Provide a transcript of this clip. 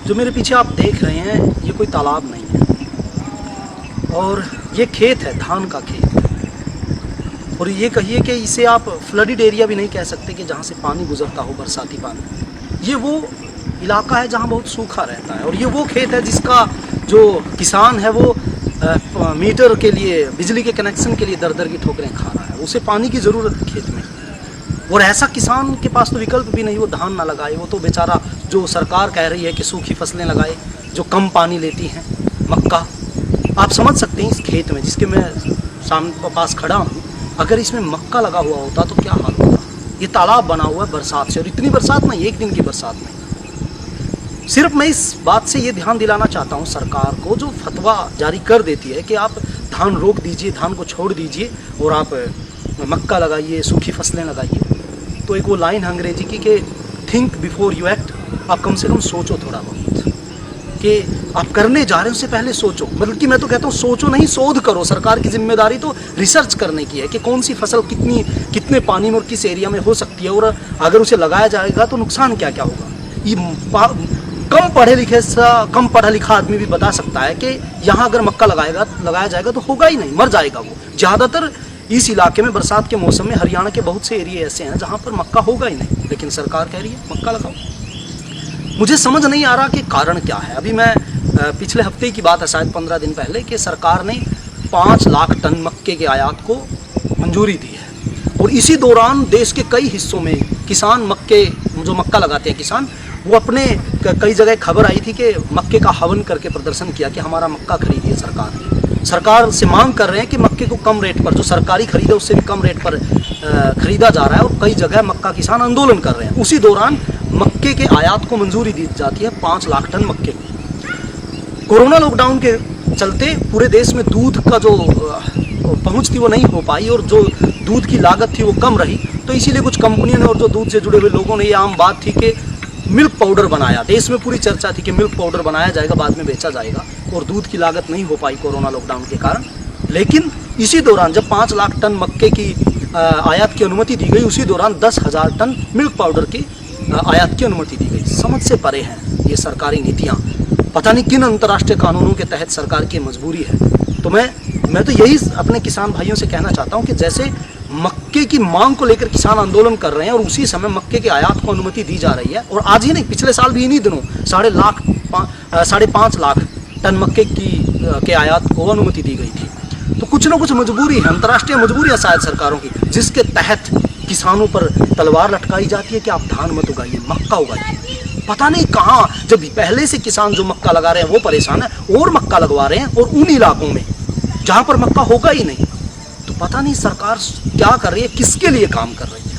जो मेरे पीछे आप देख रहे हैं ये कोई तालाब नहीं है और ये खेत है, धान का खेत। और ये कहिए कि इसे आप फ्लडेड एरिया भी नहीं कह सकते कि जहाँ से पानी गुजरता हो, बरसाती पानी। ये वो इलाका है जहाँ बहुत सूखा रहता है और ये वो खेत है जिसका जो किसान है वो मीटर के लिए, बिजली के कनेक्शन के लिए दर दर की ठोकरें खा रहा है। उसे पानी की ज़रूरत है खेत में, और ऐसा किसान के पास तो विकल्प भी नहीं, वो धान ना लगाए। वो तो बेचारा, जो सरकार कह रही है कि सूखी फसलें लगाए जो कम पानी लेती हैं, मक्का। आप समझ सकते हैं इस खेत में जिसके मैं सामने पास खड़ा हूँ, अगर इसमें मक्का लगा हुआ होता तो क्या हाल होता। ये तालाब बना हुआ है बरसात से, और इतनी बरसात नहीं, एक दिन की बरसात नहीं। सिर्फ मैं इस बात से ये ध्यान दिलाना चाहता हूँ सरकार को, जो फतवा जारी कर देती है कि आप धान रोक दीजिए, धान को छोड़ दीजिए और आप मक्का लगाइए, सूखी फसलें लगाइए। तो एक वो लाइन अंग्रेजी की कि थिंक बिफोर यू एक्ट। आप कम से कम सोचो थोड़ा बहुत कि आप करने जा रहे हैं, उससे पहले सोचो। बल्कि मैं तो कहता हूँ सोचो नहीं, शोध करो। सरकार की जिम्मेदारी तो रिसर्च करने की है कि कौन सी फसल कितने पानी में और किस एरिया में हो सकती है, और अगर उसे लगाया जाएगा तो नुकसान क्या क्या होगा। ये कम पढ़ा लिखा आदमी भी बता सकता है कि यहाँ अगर मक्का लगाया जाएगा तो होगा ही नहीं, मर जाएगा वो। ज़्यादातर इस इलाके में बरसात के मौसम में हरियाणा के बहुत से एरिया ऐसे हैं जहाँ पर मक्का होगा ही नहीं, लेकिन सरकार कह रही है मक्का लगाओ। मुझे समझ नहीं आ रहा कि कारण क्या है। अभी मैं पिछले हफ्ते की बात है, शायद 15 दिन पहले, कि सरकार ने 5 लाख टन मक्के के आयात को मंजूरी दी है। और इसी दौरान देश के कई हिस्सों में किसान मक्का लगाते हैं किसान, वो अपने कई जगह खबर आई थी कि मक्के का हवन करके प्रदर्शन किया कि हमारा मक्का खरीदिए। सरकार से मांग कर रहे हैं कि मक्के को कम रेट पर, जो सरकारी खरीद है उससे भी कम रेट पर खरीदा जा रहा है, और कई जगह मक्का किसान आंदोलन कर रहे हैं। उसी दौरान मक्के के आयात को मंजूरी दी जाती है, 5 लाख टन मक्के को। कोरोना लॉकडाउन के चलते पूरे देश में दूध का जो पहुंच थी वो नहीं हो पाई, और जो दूध की लागत थी वो कम रही। तो इसीलिए कुछ कंपनियों ने और जो दूध से जुड़े हुए लोगों ने, ये आम बात थी कि मिल्क पाउडर बनाया। देश में पूरी चर्चा थी कि मिल्क पाउडर बनाया जाएगा, बाद में बेचा जाएगा, और दूध की लागत नहीं हो पाई कोरोना लॉकडाउन के कारण। लेकिन इसी दौरान जब 5 लाख टन मक्के की आयात की अनुमति दी गई, उसी दौरान 10,000 टन मिल्क पाउडर की आयात की अनुमति दी गई। समझ से परे हैं ये सरकारी नीतियाँ। पता नहीं किन अंतर्राष्ट्रीय कानूनों के तहत सरकार की मजबूरी है। तो मैं तो यही अपने किसान भाइयों से कहना चाहता हूँ कि जैसे मक्के की मांग को लेकर किसान आंदोलन कर रहे हैं, और उसी समय मक्के के आयात को अनुमति दी जा रही है, और आज ही नहीं, पिछले साल भी इन्हीं दिनों 5.5 लाख टन मक्के के आयात को अनुमति दी गई थी। तो कुछ ना कुछ मजबूरी है, अंतर्राष्ट्रीय मजबूरियां शायद सरकारों की, जिसके तहत किसानों पर तलवार लटकाई जाती है कि आप धान मत उगाइए, मक्का उगाइए। पता नहीं कहाँ, जब पहले से किसान जो मक्का लगा रहे हैं वो परेशान है, और मक्का लगवा रहे हैं, और उन इलाकों में जहाँ पर मक्का होगा ही नहीं। तो पता नहीं सरकार क्या कर रही है, किसके लिए काम कर रही है।